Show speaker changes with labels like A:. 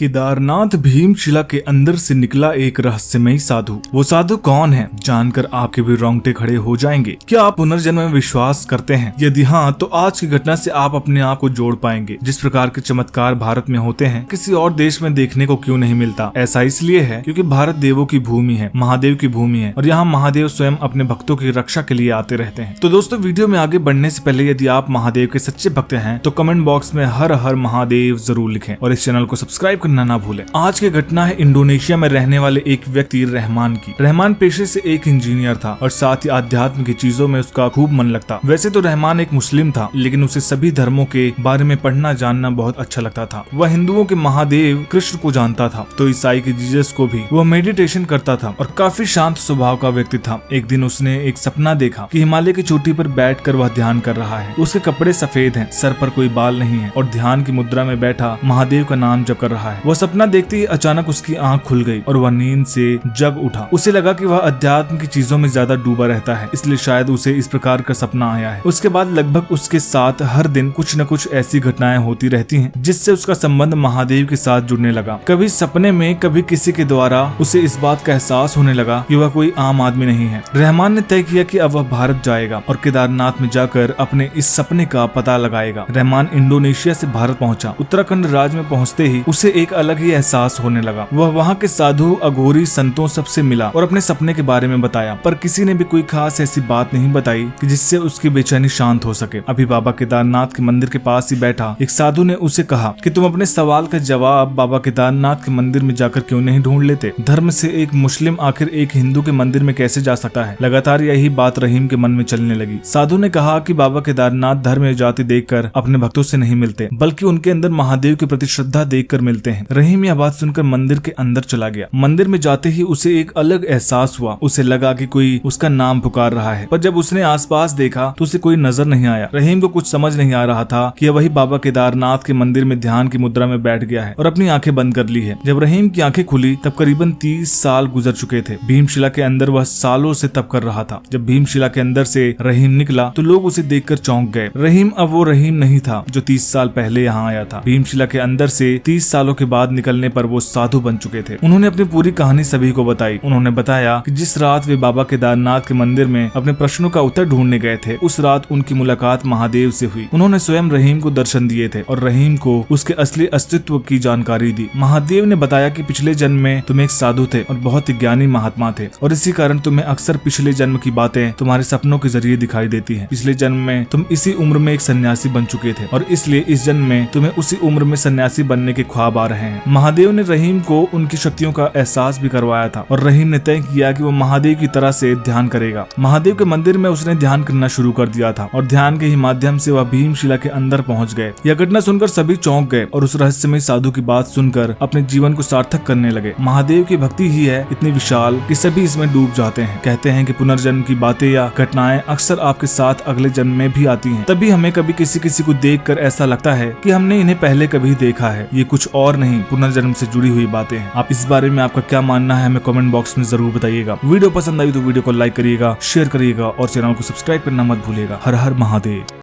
A: केदारनाथ भीमशिला के अंदर से निकला एक रहस्यमयी साधु। वो साधु कौन है, जानकर आपके भी रोंगटे खड़े हो जाएंगे। क्या आप पुनर्जन्म में विश्वास करते हैं? यदि हाँ, तो आज की घटना से आप अपने आप को जोड़ पाएंगे। जिस प्रकार के चमत्कार भारत में होते हैं, किसी और देश में देखने को क्यों नहीं मिलता? ऐसा इसलिए है क्योंकि भारत देवों की भूमि है, महादेव की भूमि है, और यहाँ महादेव स्वयं अपने भक्तों की रक्षा के लिए आते रहते हैं। तो दोस्तों, वीडियो में आगे बढ़ने से पहले यदि आप महादेव के सच्चे भक्त हैं तो कमेंट बॉक्स में हर हर महादेव जरूर लिखें और इस चैनल को सब्सक्राइब करना ना भूलें। आज की घटना है इंडोनेशिया में रहने वाले एक व्यक्ति रहमान की। रहमान पेशे से एक इंजीनियर था और साथ ही आध्यात्म की चीजों में उसका खूब मन लगता। वैसे तो रहमान एक मुस्लिम था, लेकिन उसे सभी धर्मों के बारे में पढ़ना जानना बहुत अच्छा लगता था। वह हिंदुओं के महादेव कृष्ण को जानता था तो ईसाई के जीसस को भी। वह मेडिटेशन करता था और काफी शांत स्वभाव का व्यक्ति था। एक दिन उसने एक सपना देखा कि हिमालय की चोटी पर बैठकर वह ध्यान कर रहा है। उसके कपड़े सफेद हैं, सर पर कोई बाल नहीं है और ध्यान की मुद्रा में बैठा महादेव का नाम जप कर रहा है। वह सपना देखते ही अचानक उसकी आंख खुल गई और वह नींद से जग उठा। उसे लगा कि वह अध्यात्म की चीजों में ज्यादा डूबा रहता है, इसलिए शायद उसे इस प्रकार का सपना आया है। उसके बाद लगभग उसके साथ हर दिन कुछ न कुछ ऐसी घटनाएं होती रहती हैं, जिससे उसका संबंध महादेव के साथ जुड़ने लगा। कभी सपने में, कभी किसी के द्वारा उसे इस बात का एहसास होने लगा कि वह कोई आम आदमी नहीं है। रहमान ने तय किया कि अब वह भारत जाएगा और केदारनाथ में जाकर अपने इस सपने का पता लगाएगा। रहमान इंडोनेशिया से भारत पहुंचा। उत्तराखंड राज्य में पहुंचते ही उसे एक अलग ही एहसास होने लगा। वह वहां के साधु, अघोरी, संतों सबसे मिला और अपने सपने के बारे में बताया, पर किसी ने भी कोई खास ऐसी बात नहीं बताई कि जिससे उसकी बेचैनी शांत हो सके। अभी बाबा केदारनाथ के मंदिर के पास ही बैठा एक साधु ने उसे कहा कि तुम अपने सवाल का जवाब बाबा केदारनाथ के मंदिर में जाकर क्यों नहीं ढूंढ लेते? धर्म से एक मुस्लिम आखिर एक हिंदू के मंदिर में कैसे जा सकता है? लगातार यही बात रहीम के मन में चलने लगी। साधु ने कहा कि बाबा केदारनाथ धर्म या जाति देखकर अपने भक्तों से नहीं मिलते, बल्कि उनके अंदर महादेव के प्रति श्रद्धा देखकर मिलते हैं। रहीम यह बात सुनकर मंदिर के अंदर चला गया। मंदिर में जाते ही उसे एक अलग एहसास हुआ। उसे लगा कि कोई उसका नाम पुकार रहा है, पर जब उसने आसपास देखा तो उसे कोई नजर नहीं आया। रहीम को कुछ समझ नहीं आ रहा था कि वही बाबा केदारनाथ के मंदिर में ध्यान की मुद्रा में बैठ गया है और अपनी आंखें बंद कर ली है। जब रहीम की आंखें खुली तब करीबन 30 साल गुजर चुके थे। भीमशिला के अंदर वह सालों से तप कर रहा था। जब भीमशिला के अंदर से रहीम निकला तो लोग उसे देखकर चौंक गए। रहीम अब वो रहीम नहीं था जो 30 साल पहले यहाँ आया था। भीमशिला के अंदर से 30 सालों के बाद निकलने पर वो साधु बन चुके थे। उन्होंने अपनी पूरी कहानी सभी को बताई। उन्होंने बताया कि जिस रात वे बाबा केदारनाथ के मंदिर में अपने प्रश्नों का उत्तर ढूंढने गए थे, उस रात उनकी मुलाकात महादेव से हुई। उन्होंने स्वयं रहीम को दर्शन दिए थे और रहीम को उसके असली अस्तित्व की जानकारी दी। महादेव ने बताया कि पिछले जन्म में तुम एक साधु थे और बहुत ही ज्ञानी महात्मा थे, और इसी कारण तुम्हें अक्सर पिछले जन्म की बातें तुम्हारे सपनों के जरिए दिखाई देती हैं। पिछले जन्म में तुम इसी उम्र में एक सन्यासी बन चुके थे और इसलिए इस जन्म में तुम्हें उसी उम्र में सन्यासी बनने के ख्वाब आ रहे हैं। महादेव ने रहीम को उनकी शक्तियों का एहसास भी करवाया था और रहीम ने तय किया कि वो महादेव की तरह से ध्यान करेगा। महादेव के मंदिर में उसने ध्यान करना शुरू कर दिया था और ध्यान के ही माध्यम से वह भीमशिला के अंदर पहुंच गए। यह घटना सुनकर सभी चौंक गए और उस रहस्यमय साधु की बात सुनकर अपने जीवन को सार्थक करने लगे। महादेव की भक्ति ही है इतनी विशाल कि सभी इसमें डूब जाते हैं। कहते हैं कि पुनर्जन्म की बातें या घटनाएं अक्सर आपके साथ अगले जन्म में भी आती हैं। तभी हमें कभी किसी को देखकर ऐसा लगता है कि हमने इन्हें पहले कभी देखा है। ये कुछ और नहीं, पुनर्जन्म से जुड़ी हुई बातें हैं। आप इस बारे में आपका क्या मानना है हमें कमेंट बॉक्स में जरूर बताइएगा। वीडियो पसंद आई तो वीडियो को लाइक करिएगा, शेयर करिएगा और चैनल को सब्सक्राइब करना मत भूलिएगा। हर हर महादेव।